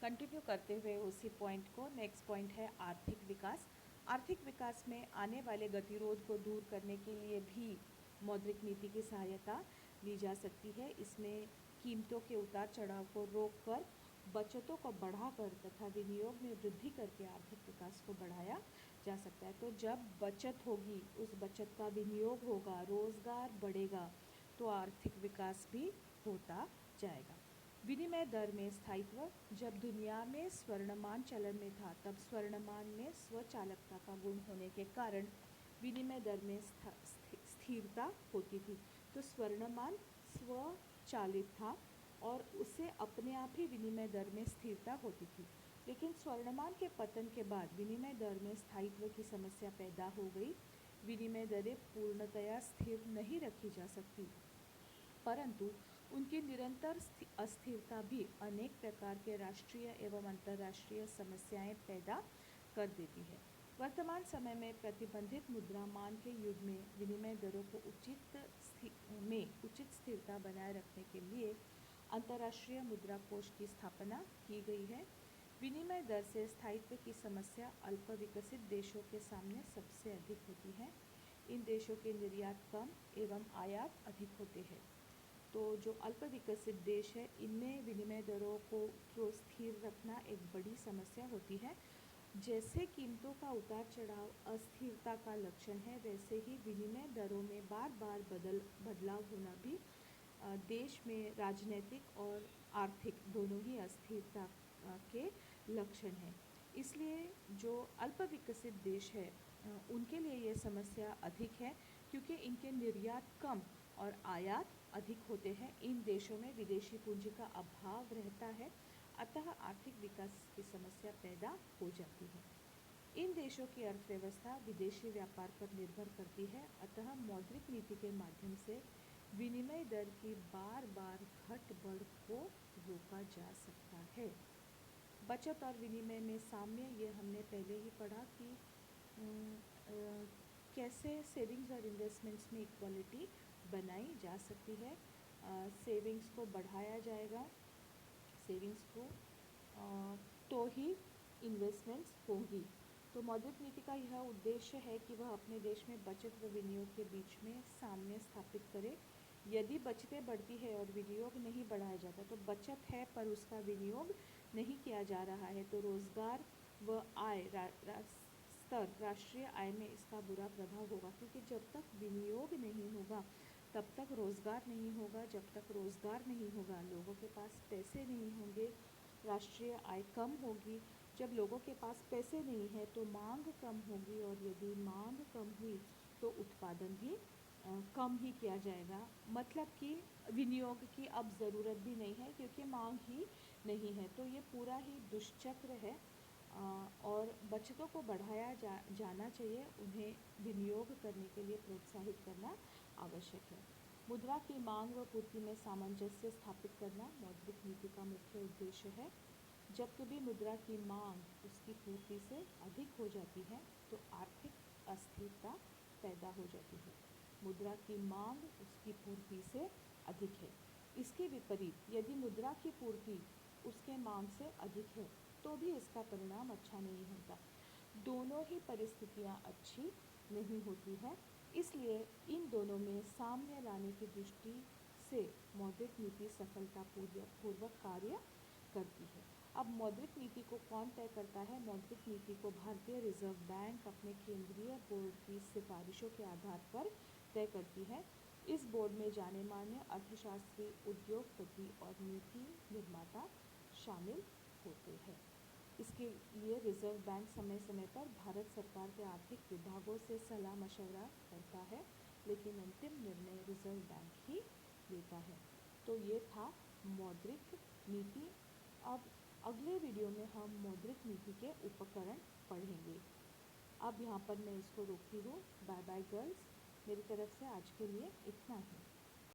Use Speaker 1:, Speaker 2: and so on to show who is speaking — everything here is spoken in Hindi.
Speaker 1: कंटिन्यू करते हुए उसी पॉइंट को, नेक्स्ट पॉइंट है आर्थिक विकास। आर्थिक विकास में आने वाले गतिरोध को दूर करने के लिए भी मौद्रिक नीति की सहायता ली जा सकती है। इसमें कीमतों के उतार चढ़ाव को रोककर, बचतों को बढ़ाकर तथा विनियोग में वृद्धि करके आर्थिक विकास को बढ़ाया जा सकता है। तो जब बचत होगी, उस बचत का विनियोग होगा, रोजगार बढ़ेगा, तो आर्थिक विकास भी होता जाएगा। विनिमय दर में स्थायित्व। जब दुनिया में स्वर्णमान चलन में था, तब स्वर्णमान में स्वचालकता का गुण होने के कारण विनिमय दर में स्थिरता होती थी। तो स्वर्णमान स्वचालित था और उसे अपने आप ही विनिमय दर में स्थिरता होती थी। लेकिन स्वर्णमान के पतन के बाद विनिमय दर में स्थायित्व की समस्या पैदा हो गई। विनिमय दरें पूर्णतया स्थिर नहीं रखी जा सकती, परंतु उनकी निरंतर अस्थिरता भी अनेक प्रकार के राष्ट्रीय एवं अंतर्राष्ट्रीय समस्याएं पैदा कर देती है। वर्तमान समय में प्रतिबंधित मुद्रामान के युग में विनिमय दरों को उचित स्थिरता बनाए रखने के लिए अंतर्राष्ट्रीय मुद्रा कोष की स्थापना की गई है। विनिमय दर से स्थायित्व की समस्या अल्प विकसित देशों के सामने सबसे अधिक होती है। इन देशों के निर्यात कम एवं आयात अधिक होते हैं। तो जो अल्प विकसित देश है, इनमें विनिमय दरों को स्थिर रखना एक बड़ी समस्या होती है। जैसे कीमतों का उतार चढ़ाव अस्थिरता का लक्षण है, वैसे ही विनिमय दरों में बार बार बदलाव होना भी देश में राजनीतिक और आर्थिक दोनों ही अस्थिरता के लक्षण हैं। इसलिए जो अल्प विकसित देश है, उनके लिए ये समस्या अधिक है, क्योंकि इनके निर्यात कम और आयात अधिक होते हैं। इन देशों में विदेशी पूंजी का अभाव रहता है, अतः आर्थिक विकास की समस्या पैदा हो जाती है। इन देशों की अर्थव्यवस्था विदेशी व्यापार पर निर्भर करती है, अतः मौद्रिक नीति के माध्यम से विनिमय दर की बार बार घट बढ़ को रोका जा सकता है। बचत और विनिमय में साम्य, ये हमने पहले ही पढ़ा कि कैसे सेविंग्स और इन्वेस्टमेंट्स में इक्वालिटी बनाई जा सकती है। सेविंग्स को बढ़ाया जाएगा, सेविंग्स को तो ही इन्वेस्टमेंट्स होंगी। तो मौद्रिक नीति का यह उद्देश्य है कि वह अपने देश में बचत व विनियोग के बीच में साम्य स्थापित करे। यदि बचतें बढ़ती है और विनियोग नहीं बढ़ाया जाता, तो बचत है पर उसका विनियोग नहीं किया जा रहा है, तो रोजगार व आय स्तर, राष्ट्रीय आय में इसका बुरा प्रभाव होगा। क्योंकि जब तक विनियोग नहीं होगा, तब तक रोजगार नहीं होगा। जब तक रोजगार नहीं होगा, लोगों के पास पैसे नहीं होंगे, राष्ट्रीय आय कम होगी। जब लोगों के पास पैसे नहीं है, तो मांग कम होगी, और यदि मांग कम हुई तो उत्पादन भी कम ही किया जाएगा। मतलब कि विनियोग की अब ज़रूरत भी नहीं है, क्योंकि मांग ही नहीं है। तो ये पूरा ही दुष्चक्र है, और बचतों को बढ़ाया जाना चाहिए, उन्हें विनियोग करने के लिए प्रोत्साहित करना आवश्यक है। मुद्रा की मांग व पूर्ति में सामंजस्य स्थापित करना मौद्रिक नीति का मुख्य उद्देश्य है। जब कभी मुद्रा की मांग उसकी पूर्ति से अधिक हो जाती है, तो आर्थिक अस्थिरता पैदा हो जाती है। मुद्रा की मांग उसकी पूर्ति से अधिक है। इसके विपरीत यदि मुद्रा की पूर्ति उसके मांग से अधिक है, तो भी इसका परिणाम अच्छा नहीं होता। दोनों ही परिस्थितियां अच्छी नहीं होती है। इसलिए इन दोनों में साम्य लाने की दृष्टि से मौद्रिक नीति सफलतापूर्वक कार्य करती है। अब मौद्रिक नीति को कौन तय करता है? मौद्रिक नीति को भारतीय रिजर्व बैंक अपने केंद्रीय बोर्ड की सिफारिशों के आधार पर तय करती है। इस बोर्ड में जाने माने अर्थशास्त्री, उद्योगपति और नीति निर्माता शामिल होते हैं। इसके लिए रिजर्व बैंक समय समय पर भारत सरकार के आर्थिक विभागों से सलाह मशवरा करता है, लेकिन अंतिम निर्णय रिजर्व बैंक ही लेता है। तो ये था मौद्रिक नीति। अब अगले वीडियो में हम मौद्रिक नीति के उपकरण पढ़ेंगे। अब यहाँ पर मैं इसको रोकती हूँ। बाय बाय गर्ल्स, मेरी तरफ से आज के लिए इतना ही।